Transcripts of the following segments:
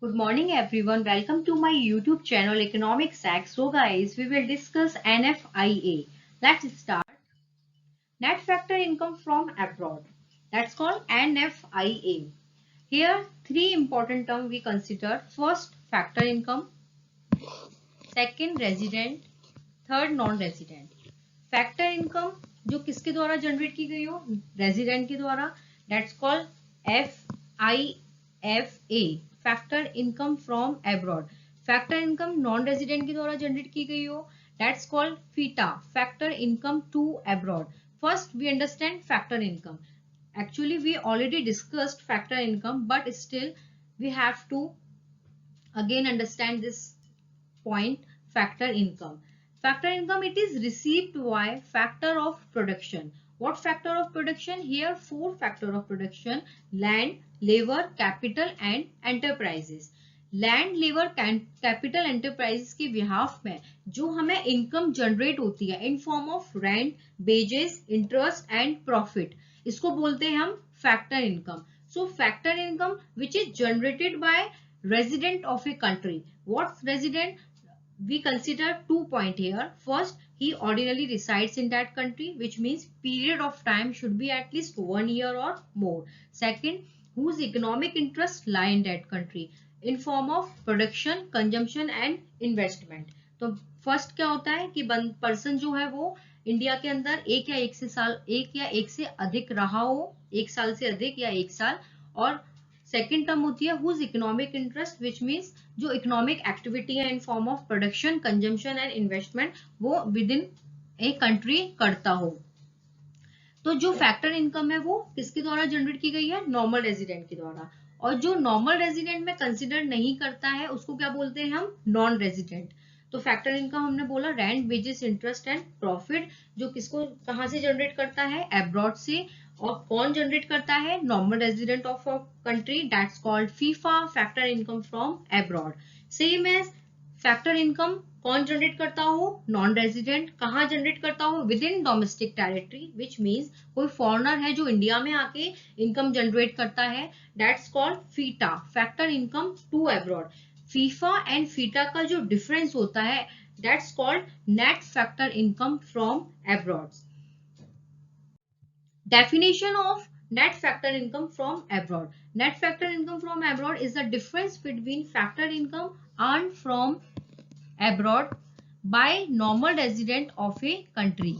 Good morning everyone. Welcome to my YouTube channel Economics Hacks. So guys, we will discuss NFIA. Let's start. Net factor income from abroad. That's called NFIA. Here three important terms we consider. First, factor income. Second, resident. Third, non resident. Factor income जो किसके द्वारा generate की गई हो, resident के द्वारा, that's called FIFA, factor income from abroad. Factor income non resident के द्वारा जनरेट की गई हो, that's called FITA, factor income to abroad. First we understand factor income. Actually we already discussed factor income, but still we have to again understand this point. Factor income. Factor income, it is received by factor of production. What factor of production? Here four factor of production: land, labor, capital and enterprises. Land, labour, capital, enterprises के behalf में जो हमें income generate होती है in form of rent, wages, interest and profit, इसको बोलते हैं हम factor income. So factor income which is generated by resident of a country. What resident? We consider 2 points here. First, he ordinarily resides in that country, which means period of time should be at least 1 year or more. Second, whose economic interests lie in that country in form of production, consumption and investment. तो first क्या होता है कि person जो है वो India के अंदर एक या एक से अधिक रहा हो, एक साल से अधिक या एक साल. और सेकेंड टर्म होती है whose economic interest, which means जो इकोनॉमिक एक्टिविटी है in form of production, consumption and investment वो विद इन ए कंट्री करता हो. तो जो फैक्टर इनकम है वो किसके द्वारा जनरेट की गई है? नॉर्मल रेजिडेंट के द्वारा. और जो नॉर्मल रेजिडेंट में कंसिडर नहीं करता है उसको क्या बोलते हैं हम? Non resident. तो फैक्टर इनकम हमने बोला rent, wages, interest and profit, जो किसको कहां से जनरेट करता है? एब्रॉड से. और कौन जनरेट करता है? Normal resident of a country, that's called FIFA, factor income from abroad. Same as factor income कौन जनरेट करता हो? Non resident. कहाँ जनरेट करता हो? Within domestic territory, which means कोई फॉरेनर है जो इंडिया में आके इनकम जनरेट करता है, that's called FITA, factor income to abroad. FIFA and FITA का जो डिफरेंस होता है that's called net factor income from abroad. Definition of net factor income from abroad. Net factor income from abroad is the difference between factor income earned from abroad by normal resident of a country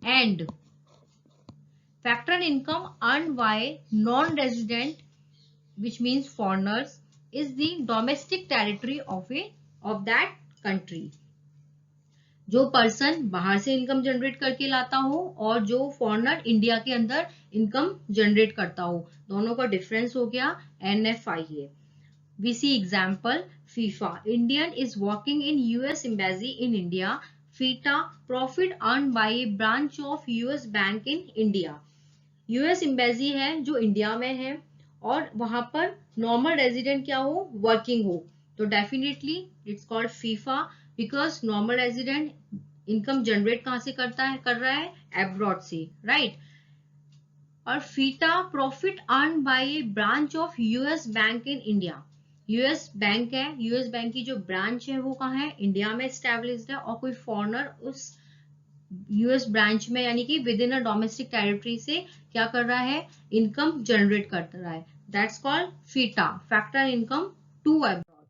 and factor income earned by non-resident, which means foreigners, is the domestic territory of that country. जो person बाहर से income generate करके लाता हो और जो foreigner India के अंदर इनकम जनरेट करता हो, दोनों का डिफरेंस हो गया NFIA. We see example FIFA. Indian is working in US embassy in India. FITA, profit earned by a branch of US bank in India. US embassy है जो इंडिया में है और वहां पर नॉर्मल रेजिडेंट क्या हो? वर्किंग हो. तो definitely it's called FIFA because normal resident income generate कहां से कर रहा है? एब्रॉड से, राइट. और FITA, profit earn by A branch of US bank in India. US bank है, यूएस बैंक की जो ब्रांच है वो कहाँ है? इंडिया में एस्टेब्लिश्ड है. और कोई फॉरेनर उस यूएस ब्रांच में यानी कि with in a domestic territory से क्या कर रहा है? इनकम जनरेट कर रहा है. That's called FITA, factor income to abroad.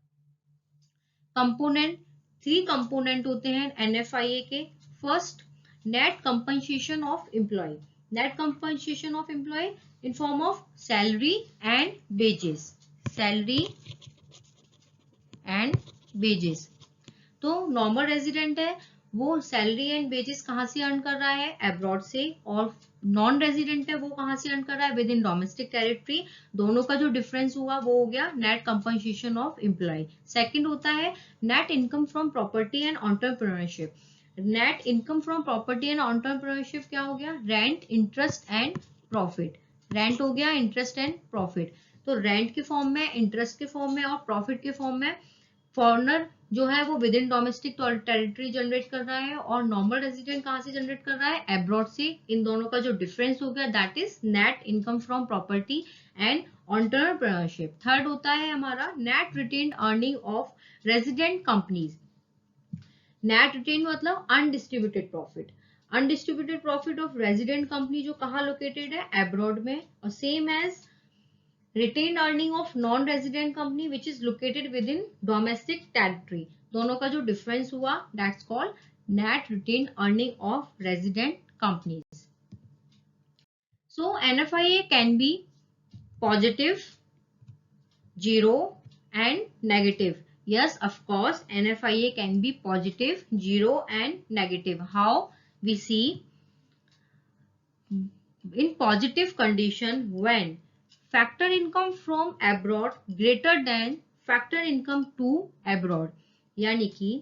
Component, three component होते हैं एनएफआईए के. First, net compensation of employ. Net compensation of employ in form of salary and wages. Salary and wages. तो normal resident है वो salary and wages कहाँ से earn कर रहा है? एब्रॉड से. और नॉन रेजिडेंट है वो कहाँ से अर्न कर रहा है? Within domestic territory. दोनों का जो डिफरेंस हुआ वो हो गया net compensation of employ. Second होता है net income from property and entrepreneurship. Net income from property and entrepreneurship क्या हो गया? Rent, interest and profit. Rent हो गया, इंटरेस्ट एंड प्रॉफिट. तो रेंट के फॉर्म में, इंटरेस्ट के फॉर्म में और प्रॉफिट के फॉर्म में फॉरनर जो है वो within domestic territory generate कर रहा है और नॉर्मल रेजिडेंट कहाँ से जनरेट कर रहा है? एब्रॉड से. इन दोनों का जो डिफरेंस हो गया that is net income from property and entrepreneurship. Third होता है हमारा net retained earning of resident companies. Net retain मतलब undistributed profit. Undistributed profit of resident company जो कहाँ लोकेटेड है, एब्रॉड में, और same as retain earning of non resident company which is located within domestic territory. दोनों का जो difference हुआ that's called net retain earning of resident companies. So NFIA can be positive, zero and negative. Yes, of course, NFIA can be positive, zero and negative. How? We see in positive condition when factor income from abroad greater than factor income to abroad. यानी कि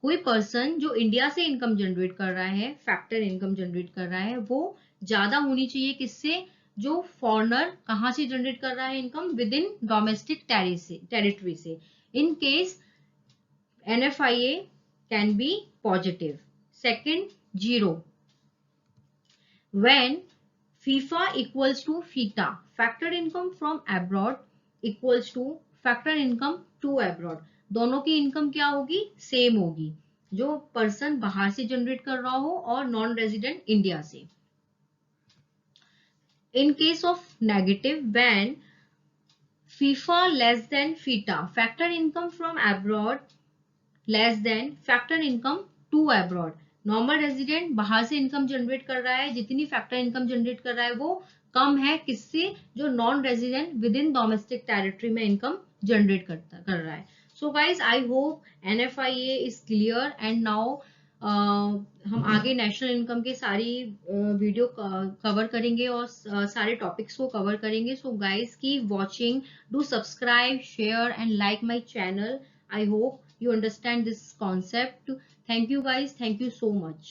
कोई person जो India से income generate कर रहा है, factor income generate कर रहा है, वो ज्यादा होनी चाहिए किससे, जो फॉरेनर कहाँ से जनरेट कर रहा है income, within domestic territory से। In case NFIA can be positive. Second, zero when FIFA equals to FITA, factored income from abroad equals to factored income to abroad। दोनों की इनकम क्या होगी, सेम होगी, जो पर्सन बाहर से generate कर रहा हो और नॉन रेजिडेंट इंडिया से। In case of negative, when FIFA less than FITA, factor income from abroad less than factor income to abroad। Normal resident बाहर से इनकम जनरेट कर रहा है, जितनी फैक्टर इनकम जनरेट कर रहा है वो कम है किससे, जो non resident with in domestic territory में इनकम जनरेट कर रहा है। So guys, I hope NFIA is clear and now हम आगे नेशनल इनकम के सारी वीडियो कवर करेंगे और सारे टॉपिक्स को कवर करेंगे। So guys, keep watching, do subscribe, share and like my channel. I hope you understand this concept. Thank you guys. Thank you so much.